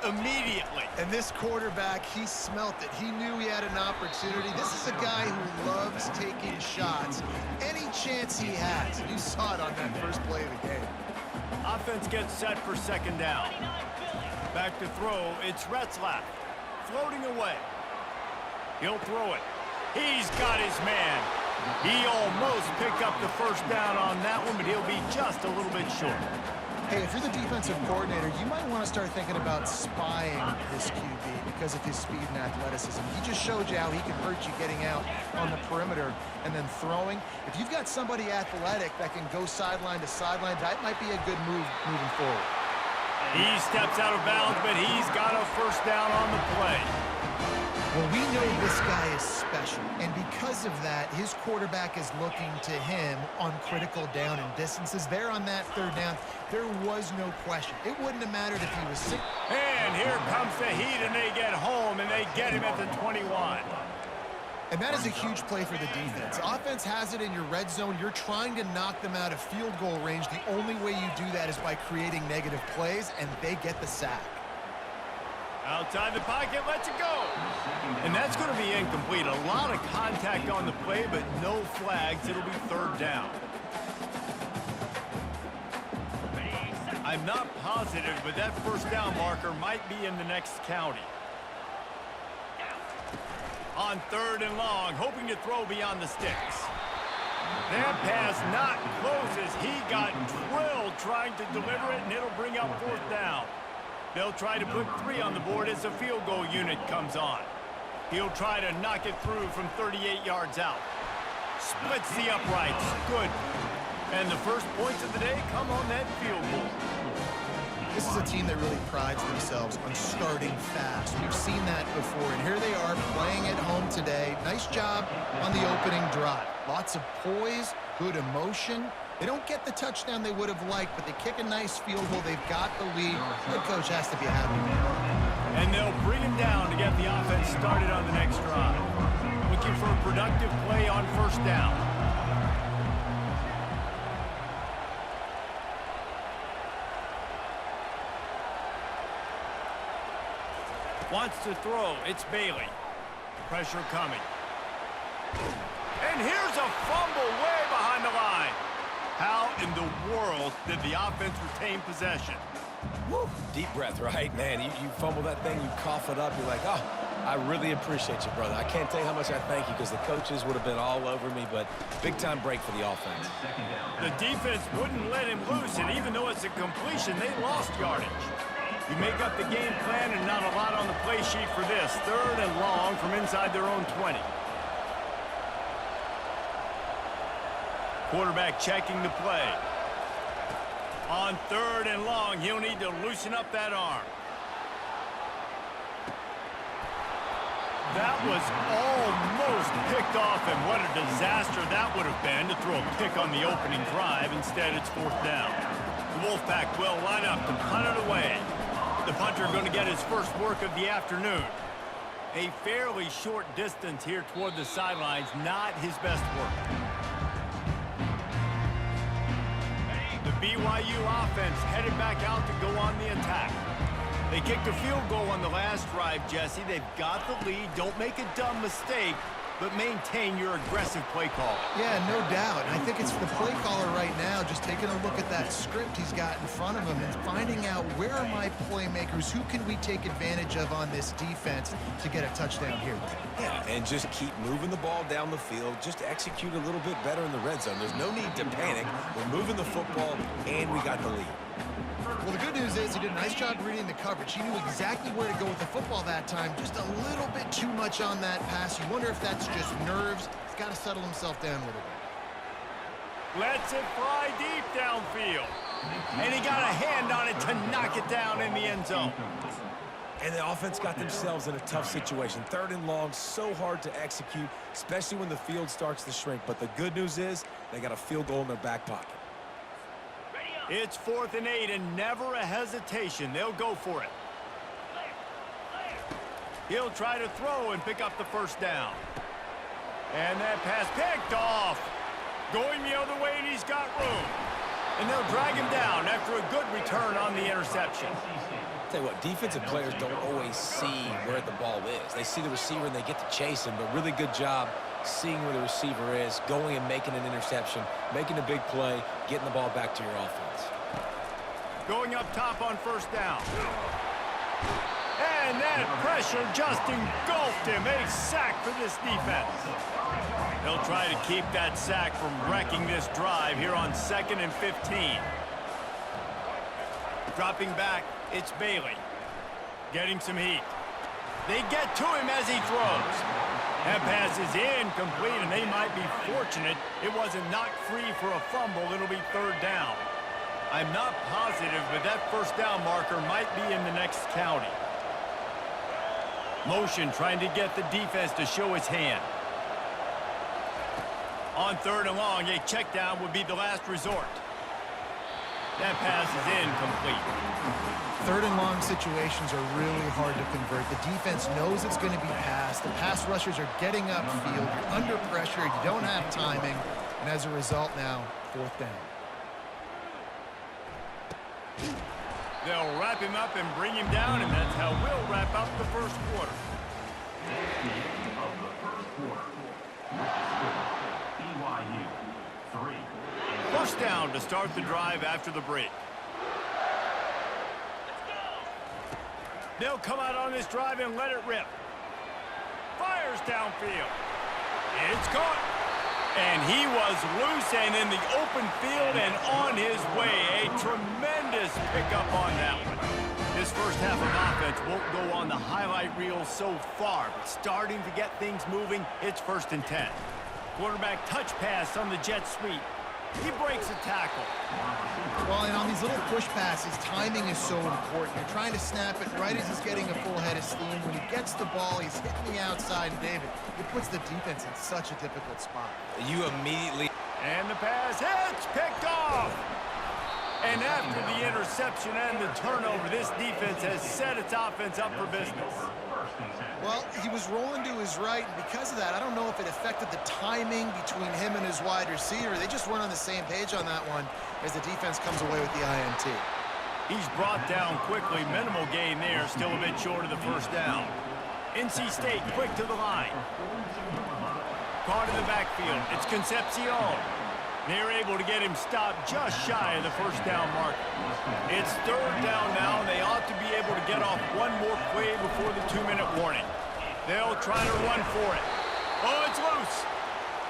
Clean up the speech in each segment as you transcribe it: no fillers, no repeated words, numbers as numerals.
immediately. And this quarterback, he smelt it. He knew he had an opportunity. This is a guy who loves taking shots any chance he has. You saw it on that first play of the game. Offense gets set for second down. Back to throw, it's Retzlaff. Floating away. He'll throw it. He's got his man. He almost picked up the first down on that one, but he'll be just a little bit short. Hey, if you're the defensive coordinator, you might want to start thinking about spying this QB because of his speed and athleticism. He just showed you how he can hurt you getting out on the perimeter and then throwing. If you've got somebody athletic that can go sideline to sideline, that might be a good move moving forward. He steps out of bounds, but he's got a first down on the play. Well, we know this guy is special, and because of that, his quarterback is looking to him on critical down and distances. There on that third down, there was no question. It wouldn't have mattered if he was sick. And here comes the Heat, and they get home, and they get him at the 21. And that is a huge play for the defense. Offense has it in your red zone. You're trying to knock them out of field goal range. The only way you do that is by creating negative plays, and they get the sack. Outside the pocket, lets it go. And that's going to be incomplete. A lot of contact on the play, but no flags. It'll be third down. I'm not positive, but that first down marker might be in the next county. On third and long, hoping to throw beyond the sticks. That pass not close as he got drilled trying to deliver it, and it'll bring up fourth down. They'll try to put 3 on the board as the field goal unit comes on. He'll try to knock it through from 38 yards out. Splits the uprights. Good. And the first points of the day come on that field goal. This is a team that really prides themselves on starting fast. We've seen that before, and here they are playing at home today. Nice job on the opening drive. Lots of poise, good emotion. They don't get the touchdown they would have liked, but they kick a nice field goal. They've got the lead. The coach has to be happy. And they'll bring him down to get the offense started on the next drive. Looking for a productive play on first down. Wants to throw. It's Bailey. Pressure coming. And here's a fumble way behind the line. How in the world did the offense retain possession? Woo. Deep breath, right? Man, you fumble that thing, you cough it up, you're like, oh, I really appreciate you, brother. I can't tell you how much I thank you because the coaches would have been all over me, but big-time break for the offense. The defense wouldn't let him loose, and even though it's a completion, they lost yardage. You make up the game plan and not a lot on the play sheet for this. Third and long from inside their own 20. Quarterback checking the play. On third and long, he'll need to loosen up that arm. That was almost picked off, and what a disaster that would have been to throw a pick on the opening drive. Instead, it's fourth down. The Wolfpack will line up to punt it away. The punter going to get his first work of the afternoon. A fairly short distance here toward the sidelines, not his best work. The BYU offense headed back out to go on the attack. They kicked a field goal on the last drive, Jesse. They've got the lead. Don't make a dumb mistake, but maintain your aggressive play call. Yeah, no doubt. I think it's the play caller right now just taking a look at that script he's got in front of him and finding out where are my playmakers, who can we take advantage of on this defense to get a touchdown here. Yeah, and just keep moving the ball down the field. Just execute a little bit better in the red zone. There's no need to panic. We're moving the football, and we got the lead. Well, the good news is he did a nice job reading the coverage. He knew exactly where to go with the football that time. Just a little bit too much on that pass. You wonder if that's just nerves. He's got to settle himself down a little bit. Lets it fly deep downfield. And he got a hand on it to knock it down in the end zone. And the offense got themselves in a tough situation. Third and long, so hard to execute, especially when the field starts to shrink. But the good news is they got a field goal in their back pocket. It's 4th and 8 and never a hesitation. They'll go for it. He'll try to throw and pick up the first down. And that pass picked off. Going the other way, and he's got room. And they'll drag him down after a good return on the interception. Tell you what, defensive players don't always see where the ball is. They see the receiver and they get to chase him, but really good job seeing where the receiver is, going and making an interception, making a big play, getting the ball back to your offense. Going up top on first down. And that pressure just engulfed him. A sack for this defense. They'll try to keep that sack from wrecking this drive here on 2nd and 15. Dropping back, it's Bailey. Getting some heat. They get to him as he throws. That pass is incomplete, and they might be fortunate it wasn't knocked free for a fumble. It'll be 3rd down. I'm not positive, but that first down marker might be in the next county. Motion trying to get the defense to show his hand. On 3rd and long, a check down would be the last resort. That pass is incomplete. 3rd and long situations are really hard to convert. The defense knows it's going to be passed. The pass rushers are getting upfield. You're under pressure. You don't have timing. And as a result now, 4th down. They'll wrap him up and bring him down, and that's how we'll wrap up the first quarter. First down to start the drive after the break. They'll come out on this drive and let it rip. Fires downfield. It's caught. And he was loose and in the open field and on his way. A tremendous pickup on that one. This first half of offense won't go on the highlight reel so far, but starting to get things moving, it's 1st and 10. Quarterback touch pass on the jet sweep. He breaks a tackle. Well, and on these little push passes, timing is so important. You're trying to snap it right as he's getting a full head of steam. When he gets the ball, he's hitting the outside, and David, it puts the defense in such a difficult spot. You immediately... And the pass hits, picked off. And after the interception and the turnover, this defense has set its offense up for business. Well, he was rolling to his right, and because of that, I don't know if it affected the timing between him and his wide receiver. They just weren't on the same page on that one as the defense comes away with the INT. He's brought down quickly. Minimal gain there, still a bit short of the first down. NC State quick to the line. Caught in the backfield. It's Concepcion. They're able to get him stopped just shy of the first down mark. It's 3rd down now, and they ought to be able to get off one more play before the 2-minute warning. They'll try to run for it. Oh, it's loose.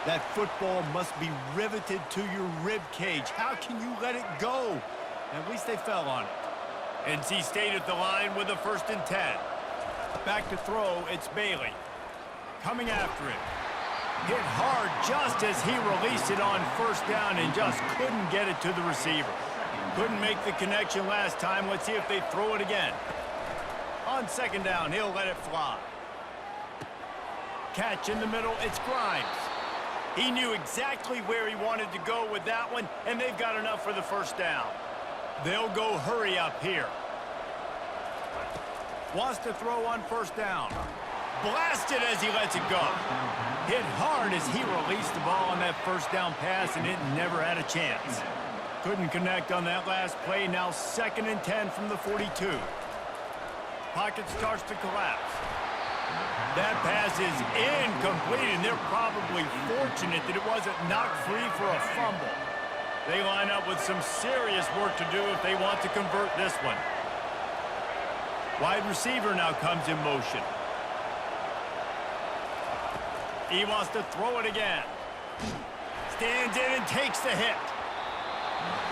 That football must be riveted to your rib cage. How can you let it go? At least they fell on it. NC State at the line with a 1st and 10. Back to throw, it's Bailey. Coming after him. Hit hard just as he released it on first down and just couldn't get it to the receiver. Couldn't make the connection last time. Let's see if they throw it again. On 2nd down, he'll let it fly. Catch in the middle, it's Grimes. He knew exactly where he wanted to go with that one, and they've got enough for the first down. They'll go hurry up here. Wants to throw on first down. Blasted as he lets it go. Hit hard as he released the ball on that first down pass, and it never had a chance. Couldn't connect on that last play. Now 2nd and 10 from the 42. Pocket starts to collapse. That pass is incomplete, and they're probably fortunate that it wasn't knocked free for a fumble. They line up with some serious work to do if they want to convert this one. Wide receiver now comes in motion. He wants to throw it again. Stands in and takes the hit.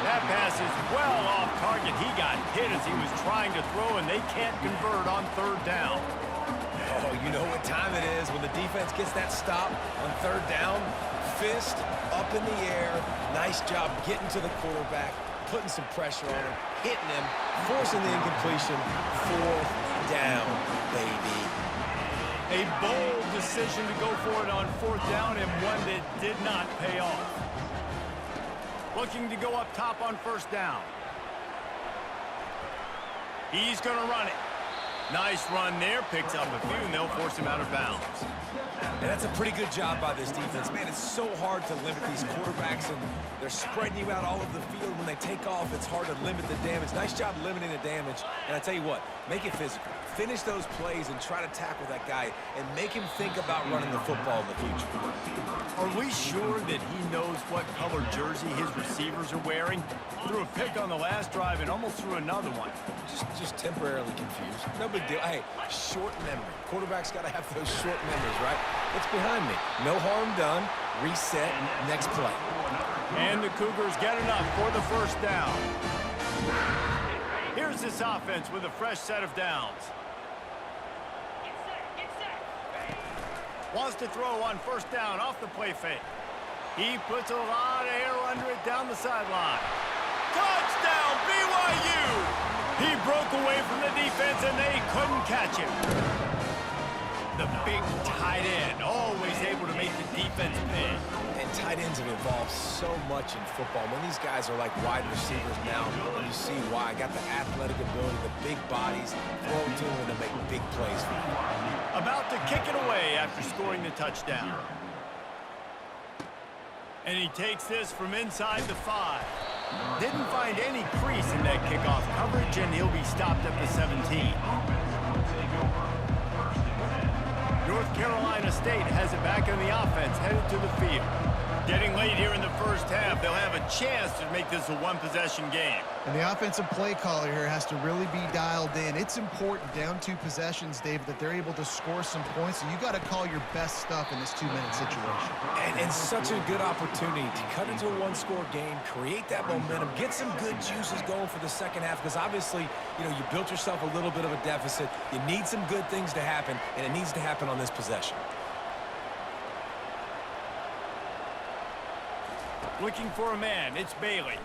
That pass is well off target. He got hit as he was trying to throw, and they can't convert on 3rd down. Oh, you know what time it is when the defense gets that stop on 3rd down. Fist up in the air. Nice job getting to the quarterback, putting some pressure on him, hitting him, forcing the incompletion. 4th down, baby. A bold decision to go for it on 4th down, and one that did not pay off. Looking to go up top on 1st down. He's going to run it. Nice run there, picks up a few, and they'll force him out of bounds. And that's a pretty good job by this defense. Man, it's so hard to limit these quarterbacks, and they're spreading you out all over the field. When they take off, it's hard to limit the damage. Nice job limiting the damage. And I tell you what, make it physical. Finish those plays and try to tackle that guy and make him think about running the football in the future. Are we sure that he knows what color jersey his receivers are wearing? Threw a pick on the last drive and almost threw another one. Just temporarily confused. No big deal. Hey, short memory. Quarterback's got to have those short memories, right? What's behind me? No harm done. Reset. Next play. And the Cougars get enough for the first down. Here's this offense with a fresh set of downs. Wants to throw on first down off the play fake. He puts a lot of air under it down the sideline. Touchdown, BYU! He broke away from the defense, and they couldn't catch him. The big tight end, always able to make the defense pay. And tight ends have evolved so much in football. When these guys are like wide receivers now, and you see why. Got the athletic ability, the big bodies, throw to them to make big plays for you. About to kick it away after scoring the touchdown. And he takes this from inside the 5. Didn't find any crease in that kickoff coverage, and he'll be stopped at the 17. North Carolina State has it back in the offense, headed to the field. Getting late here in the first half, they'll have a chance to make this a one-possession game. And the offensive play caller here has to really be dialed in. It's important down 2 possessions, David, that they're able to score some points. So you got to call your best stuff in this 2-minute situation. And such a good opportunity to cut into a one-score game, create that momentum, get some good juices going for the second half. Because obviously, you know, you built yourself a little bit of a deficit. You need some good things to happen, and it needs to happen on this possession. Looking for a man, it's Bailey.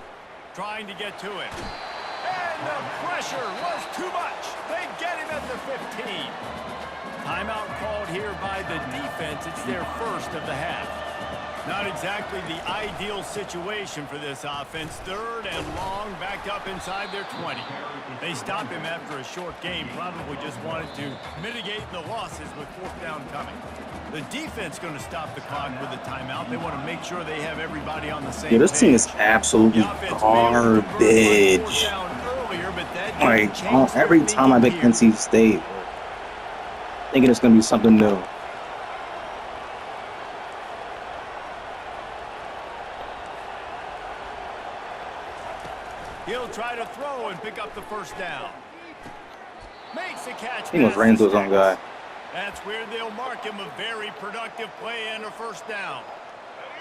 Trying to get to him. And the pressure was too much. They get him at the 15. Timeout called here by the defense. It's their first of the half. Not exactly the ideal situation for this offense. 3rd and long, backed up inside their 20. They stopped him after a short game. Probably just wanted to mitigate the losses with 4th down coming. The defense going to stop the clock with a timeout. They want to make sure they have everybody on the same page. This team is absolutely garbage. Like, every time I pick NC State, thinking it's going to be something new. He'll try to throw and pick up the first down. Makes the catch. He almost ran into his own guy. That's where they'll mark him a very productive play and a first down.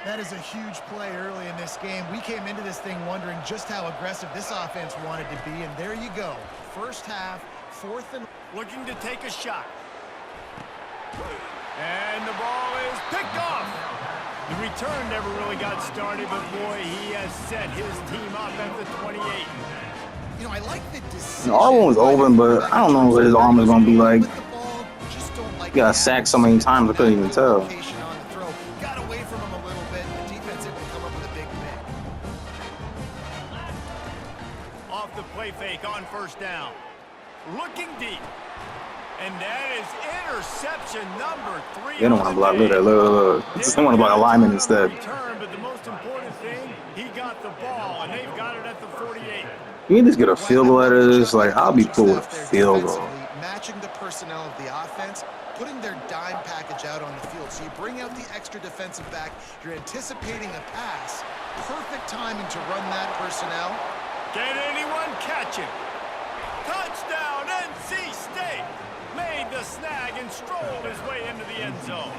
That is a huge play early in this game. We came into this thing wondering just how aggressive this offense wanted to be, and there you go. First half, 4th and... Looking to take a shot. And the ball is picked off. The return never really got started, but boy, he has set his team up at the 28. You know, I like the decision. Our one was open, but I don't know what his arm is going to be like. He got sacked so many times I couldn't even tell. Got away from him a little bit. The defense able to come up with a big pick. Off the play fake on first down. Looking deep. And that is interception number 3. They don't want to block. Look at that. Look. They want to block a lineman instead. Return, but the most important thing, he got the ball, and they've got it at the 48. You can just get a field goal out of this. Like, I'll be cool with a field goal. Matching the personnel of the offense, putting their dime package out on the field. So you bring out the extra defensive back. You're anticipating a pass. Perfect timing to run that personnel. Can anyone catch him? Touchdown, NC State! Made the snag and strolled his way into the end zone.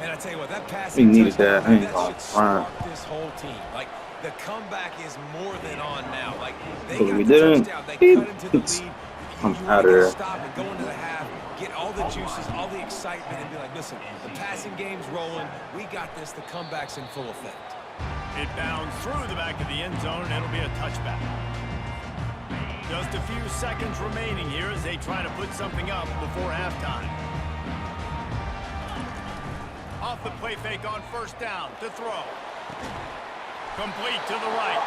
And I tell you what, that pass we needed that. should spark this whole team. Like, the comeback is more than on now. Like, they got the touchdown. They cut into the lead. I'm out of there. Stop and go into the half, get all the juices, all the excitement, and be like, listen, the passing game's rolling. We got this. The comeback's in full effect. It bounds through the back of the end zone, and it'll be a touchback. Just a few seconds remaining here as they try to put something up before halftime. Off the play fake on first down to throw. Complete to the right.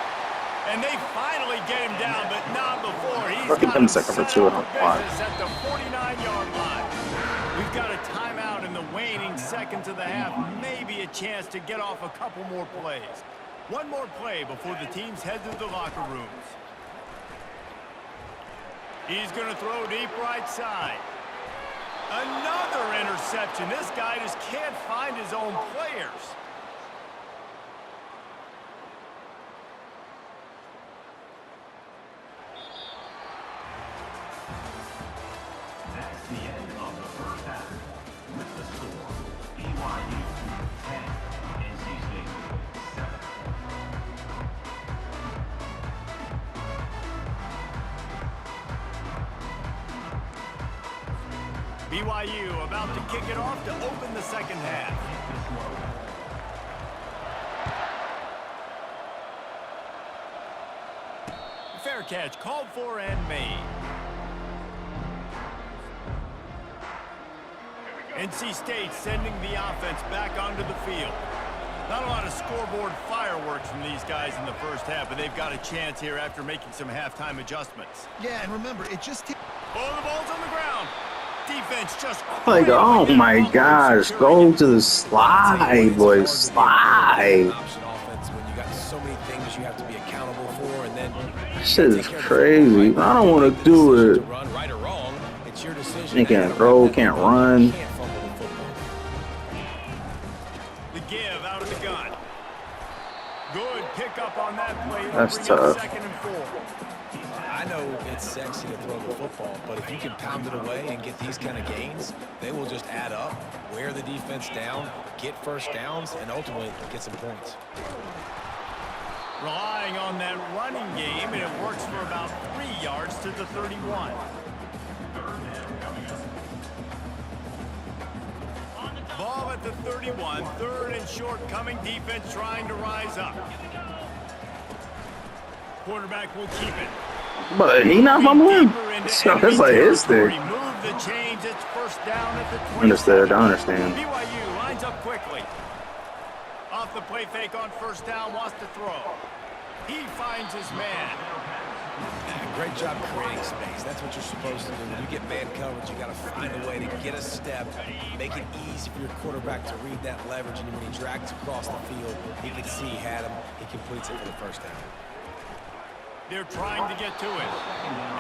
And they finally get him down, but not before. He's Fucking got him him second for set 2 up on for the line. business at the 49-yard line. We've got a timeout in the waning seconds of the half. Maybe a chance to get off a couple more plays. One more play before the teams head to the locker rooms. He's going to throw deep right side. Another interception. This guy just can't find his own players. That's the end of the first half. With the score, BYU 10, NC State 7. BYU about to kick it off to open the second half. Fair catch called for and made. NC State sending the offense back onto the field. Not a lot of scoreboard fireworks from these guys in the first half, but they've got a chance here after making some halftime adjustments. Yeah, and remember, it just... Oh, the ball's on the ground. Defense just... Like, oh my gosh, go to the slide, boys, slide. Option offense when you got so many things you have to be accountable for, and then That shit is crazy. I don't want to do it. run right or wrong. It's your decision. They can't throw, can't run. Can't fumble the football. The give out of the gun. Good pickup on that play. That's Bring up tough. 2nd and 4. I know it's sexy to throw the football, but if you can pound it away and get these kind of gains, they will just add up, wear the defense down, get first downs, and ultimately get some points. Relying on that running game, and it works for about 3 yards to the 31. Ball at the 31, 3rd and short coming. Defense trying to rise up. Quarterback will keep it. But he not fumbling. So that's like his thing. Remove the change. It's first down at the 20. Understood, I understand. BYU lines up quickly. Off the play fake on first down, wants to throw. He finds his man. Great job creating space. That's what you're supposed to do. When you get man coverage, you got to find a way to get a step, make it easy for your quarterback to read that leverage, and when he drags across the field, he can see he had him. He completes it for the first down. They're trying to get to it.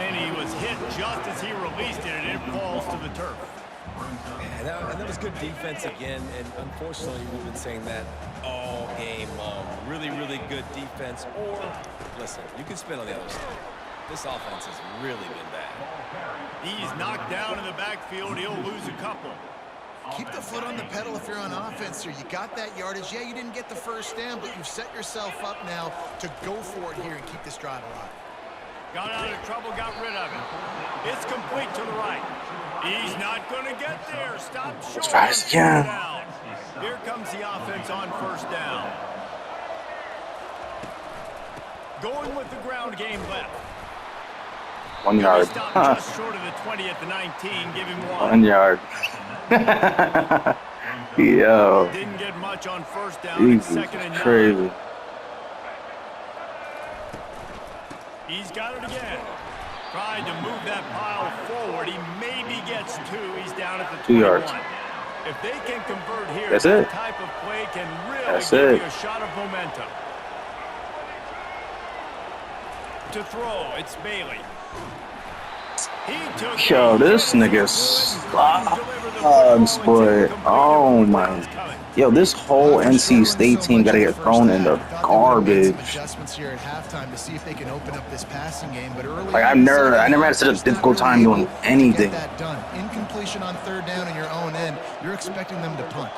And he was hit just as he released it, and it falls to the turf. And that was good defense again, and unfortunately, we've been saying that all game long. Really, really good defense. Or, listen, you can spin on the other side. This offense has really been bad. He's knocked down in the backfield. He'll lose a couple. Keep the foot on the pedal if you're on offense here. You got that yardage. Yeah, you didn't get the first down, but you've set yourself up now to go for it here and keep this drive alive. Got out of trouble, got rid of it. It's complete to the right. He's not going to get there. Stop short. Try it again. Here comes the offense on first down. Going with the ground game left. 1 yard. Stop Huh. just short of the 20 at the 19. Give him 1. 1 yard. Yo. Didn't get much on first down. It's Jesus, 2nd and 9. crazy. He's got it again. Trying to move that pile forward. He maybe gets 2. He's down at the 2 21. yards. If they can convert here, That's that it. type of play can really That's give it. you a shot of momentum. To throw, it's Bailey. He took Yo, it. this nigga sucks, boy. Oh my. Yo, this whole NC State team gotta get thrown in the garbage. Adjustments here at halftime to see if they can open up this passing game, but early Like I never had such a difficult time doing anything. Get that done. Incompletion on 3rd down in your own end. You're expecting them to punt.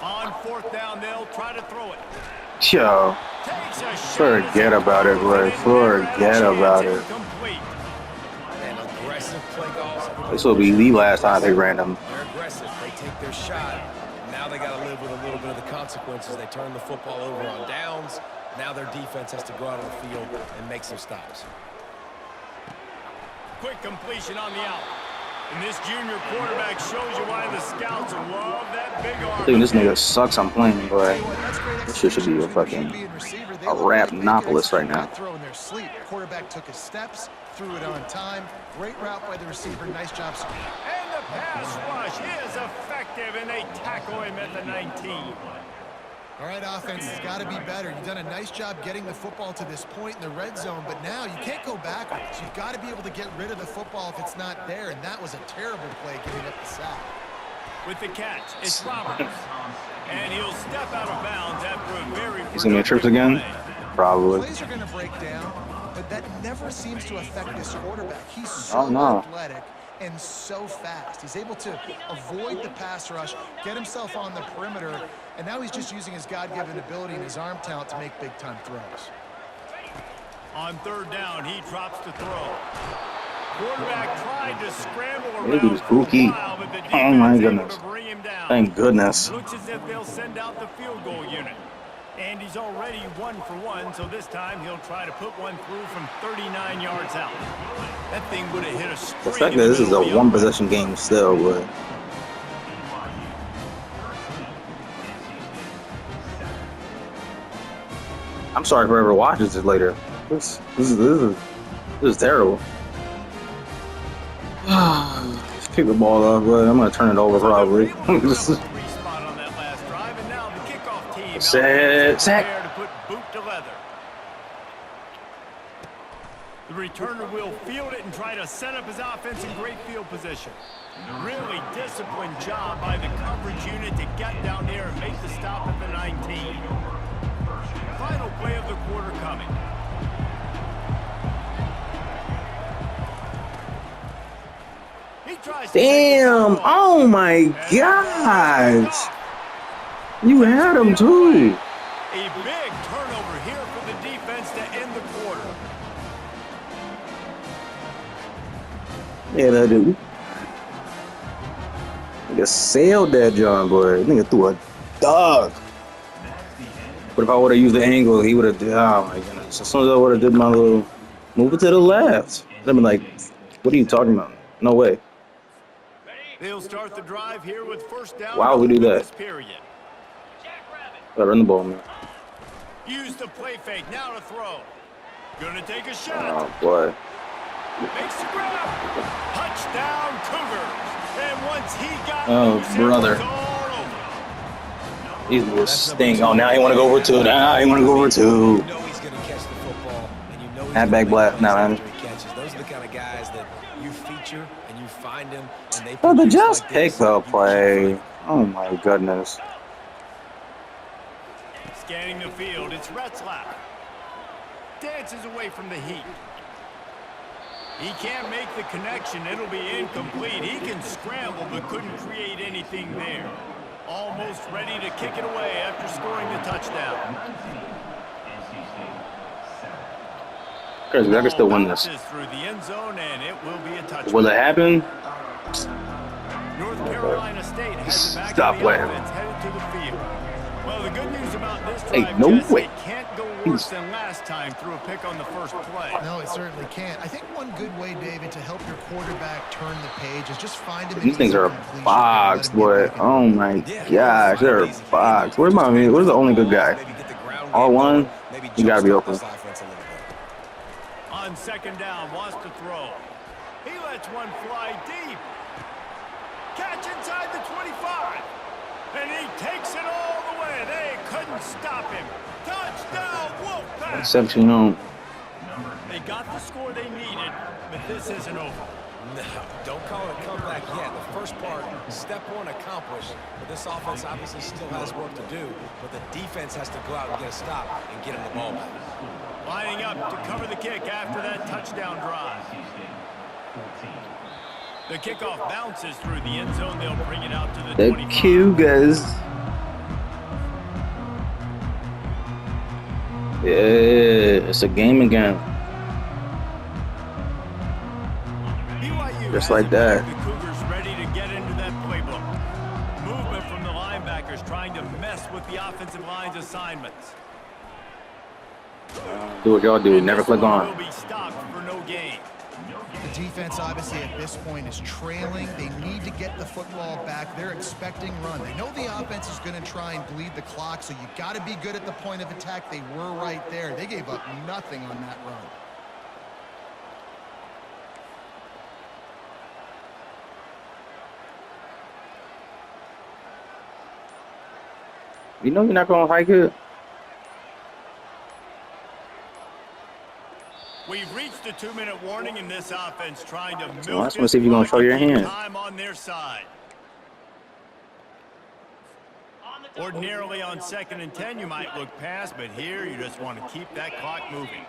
On 4th down, they'll try to throw it. Yo, Takes a shot. forget about it, boy. Forget about it. Incomplete. And aggressive play calls. This will be the last time they ran them. They're aggressive. They take their shot. Now they got to live with a little bit of the consequences. They turn the football over on downs. Now their defense has to go out on the field and make some stops. Quick completion on the out. And this junior quarterback shows you why the scouts love that big arm. Dude, this nigga sucks. I'm playing, boy. Tell you what, that's great This shit should be a execution fucking between QB and receiver. They a look like they could Rapnopolis right execute now. that throw in their sleep. The quarterback took his steps, threw it on time. Great route by the receiver. Nice job. And the pass rush is effective, and they tackle him at the 19. All right, offense has got to be better. You've done a nice job getting the football to this point in the red zone, but now you can't go backwards. You've got to be able to get rid of the football if it's not there, and that was a terrible play giving up the sack. With the catch, it's Roberts. And he'll step out of bounds after a very He's gonna get trips again? Probably. Plays are going to break down, but that never seems to affect this quarterback. He's so Oh, no. athletic and so fast. He's able to avoid the pass rush, get himself on the perimeter, and now he's just using his God-given ability and his arm talent to make big-time throws. On third down, he drops the throw. Quarterback tried to scramble Maybe around he's for a spooky. while, but the Oh my defense able goodness. to bring him down. Thank goodness. Looks as if they'll send out the field goal unit. And he's already 1 for 1, so this time he'll try to put one through from 39 yards out. That thing would have hit a The string. fact in that the this is middle a of the one-possession game still, but I'm sorry if whoever watches this later. This is terrible. Pick the ball up, but I'm gonna turn it over probably. Spot on that last drive, and now the kickoff team Set. prepare to put boot to leather. The returner will field it and try to set up his offense in great field position. Really disciplined job by the coverage unit to get down there and make the stop at the 19. Final play of the quarter coming. He tries to Damn! take it Oh my gosh! You had him too. A big turnover here for the defense to end the quarter. Yeah, that dude. Nigga sailed that John boy. Nigga threw a dog. But if I would have used the angle, he would have. Oh my goodness! As soon as I would have did my little move it to the left, I'd been like, "What are you talking about? No way." They'll start the drive here with first down. Why would we do that? This period. Gotta run the ball, man. Use the play fake. Now to throw. Gonna take a Oh shot. boy. Makes the grab. Touchdown Cougars. And once he got Oh, loose, brother. it was all over. These will stink. Oh, now he want to go over two. Now he want to go over two. You know he's going to catch the football, and you know he's Halfback gonna make blast. plays Nah, man. after he catches. Those are the kind of guys that you feature and you find them, and they Oh, but produce just like pick this. the You keep play. finding Oh my goodness. Scanning the field, it's Retzlaff. Dances away from the heat. He can't make the connection. It'll be incomplete. He can scramble, but couldn't create anything there. Almost ready to kick it away after scoring the touchdown. Crazy, I can still win this. Bounces through the end zone, and it will be a touchdown. Will it happen? North Carolina State has the back Stop of the playing. offense headed to the field. Well, the good news about this Hey, drive, no Jesse, way. it can't go worse than last time through a pick on the first play. No, it certainly can't. I think one good way, David, to help your quarterback turn the page is just find him. These things are boxed, boy. Oh my gosh, they're boxed. What about me? Where's the only good guy? maybe get the ground All game one? going, maybe You gotta be jumpstart open. this offense a little bit. On second down, wants to throw. He lets one fly deep. Catch inside the 25. And he takes it all the way. They couldn't stop him. Touchdown, Wolfpack. Exception home. They got the score they needed, but this isn't over. No, don't call it a comeback yet. The first part, step one accomplished. But this offense obviously still has work to do. But the defense has to go out and get a stop and get him the ball back. Lining up to cover the kick after that touchdown drive. The kickoff bounces through the end zone. They'll bring it out to the The 25. Cougars. Yeah, it's a game again. BYU Just has like it that. back. The Cougars ready to get into that playbook. Movement from the linebackers trying to mess with the offensive line's assignments. Do what y'all do. And Never this click one on. will be stopped for no gain. The defense, obviously, at this point is trailing. They need to get the football back. They're expecting run. They know the offense is going to try and bleed the clock, so you got to be good at the point of attack. They were right there. They gave up nothing on that run. You know you're not gonna hike it. We've reached the 2-minute warning in this offense, trying to So I milk just want to see if you're gonna show your hand. time on their side. Ordinarily on 2nd and 10, you might look past, but here you just want to keep that clock moving.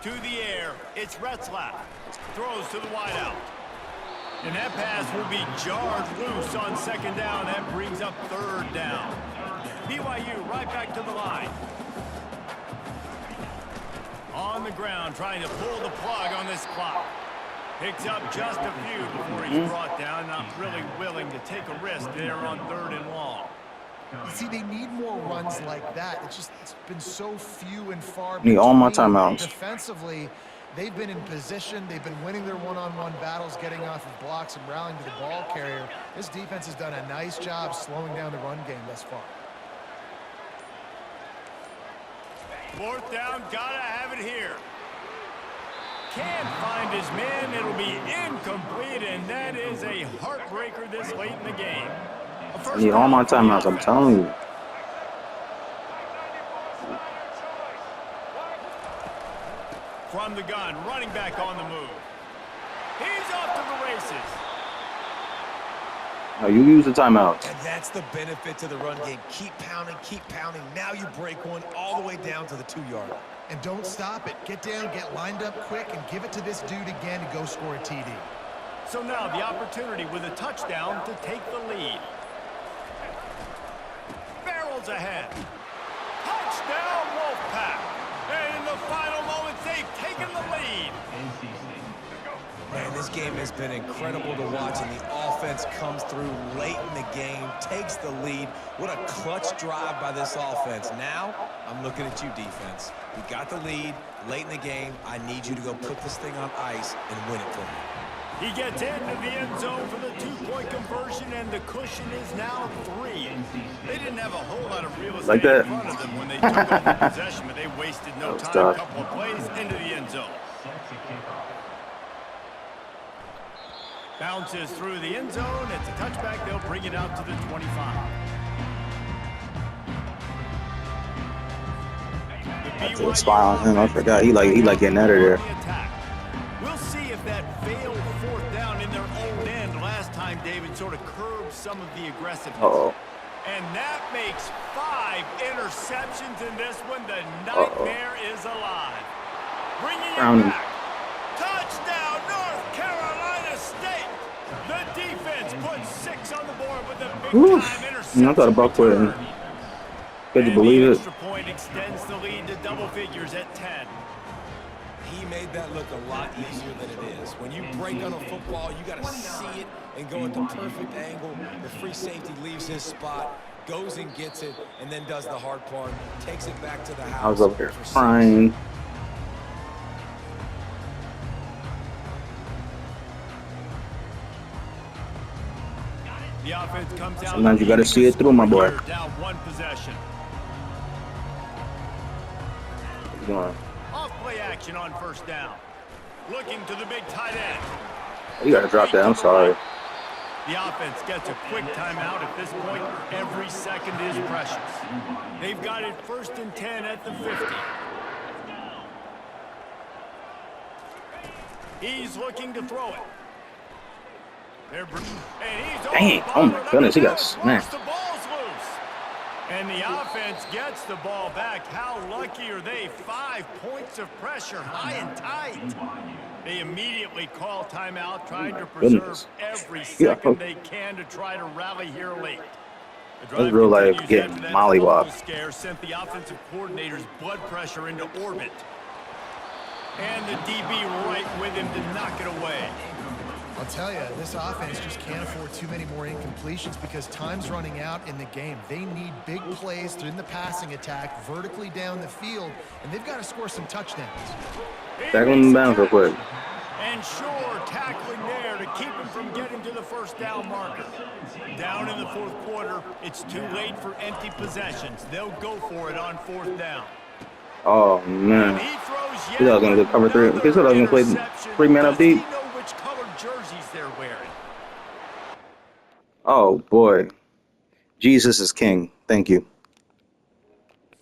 To the air, it's Retzlaff. Throws to the wideout. And that pass will be jarred loose on 2nd down. That brings up 3rd down. BYU right back to the line. On the ground, trying to pull the plug on this clock. Picks up just a few before he's brought down. Not really willing to take a risk there on 3rd and long. You see, they need more runs like that. It's been so few and far Need all my between. timeouts. Defensively, they've been in position. They've been winning their one-on-one battles, getting off of blocks and rallying to the ball carrier. This defense has done a nice job slowing down the run game thus far. 4th down, gotta have it here. Can't find his man. It'll be incomplete, and that is a heartbreaker this late in the game. I need all my timeouts, I'm telling you. From the gun, running back on the move. He's off to the races. No, you use the timeout. And that's the benefit to the run game. Keep pounding, keep pounding. Now you break one all the way down to the 2-yard. And don't stop it. Get down, get lined up quick, and give it to this dude again to go score a TD. So now the opportunity with a touchdown to take the lead. Barrels ahead. Touchdown, Wolfpack. And in the final moments, they've taken the lead. Man, this game has been incredible to watch, and the offense comes through late in the game, takes the lead. What a clutch drive by this offense. Now, I'm looking at you, defense. We got the lead late in the game. I need you to go put this thing on ice and win it for me. He gets into the end zone for the 2-point conversion, and the cushion is now 3. They didn't have a whole lot of real estate Like that. in front of them when they took over possession, but they wasted no time. tough. A couple of plays into the end zone. Bounces through the end zone. It's a touchback. They'll bring it out to the 25. I did spy on him. I forgot. He like getting out of there. We'll see if that failed 4th down in their own end last time David sort of curbed some of the aggressiveness. Uh-oh. And that makes 5 interceptions in this one. The nightmare is alive. Bringing it back. Touchdown, North Carolina State. The defense puts 6 on the board with a big-time interception. I thought about quitting. return. Could you believe the it? extra point extends the lead to double figures at 10. He made that look a lot easier than it is. When you break on a football, you got to see it and go at the perfect angle. The free safety leaves his spot, goes and gets it, and then does the hard part, takes it back to the house. I was over here for 6. crying. The offense comes out. Sometimes you got to see it through, my boy. Down 1 possession. What you doing? Off play action on 1st down. Looking to the big tight end. You got to drop that. I'm sorry. The offense gets a quick timeout at this point. Every second is precious. They've got it 1st and 10 at the 50. He's looking to throw it. And he's Dang, oh my goodness, he got smacked. The ball's loose. And the offense gets the ball back. How lucky are they? 5 points of pressure, high and tight. They immediately call timeout, trying to preserve every second they can to try to rally here late. That's real life getting mollywopped. Scare sent the offensive coordinator's blood pressure into orbit. And the DB right with him to knock it away. I'll tell you, this offense just can't afford too many more incompletions because time's running out in the game. They need big plays through the passing attack, vertically down the field, and they've got to score some touchdowns. Tackle him in bounds real quick. And sure, tackling there to keep him from getting to the first down marker. Down in the fourth quarter, it's too late for empty possessions. They'll go for it on fourth down. Oh, man. He throws He thought I was going to do cover 3. He thought I was going to play 3-man up deep. Does he know which colored jerseys they're wearing? Oh, boy. Jesus is king. Thank you.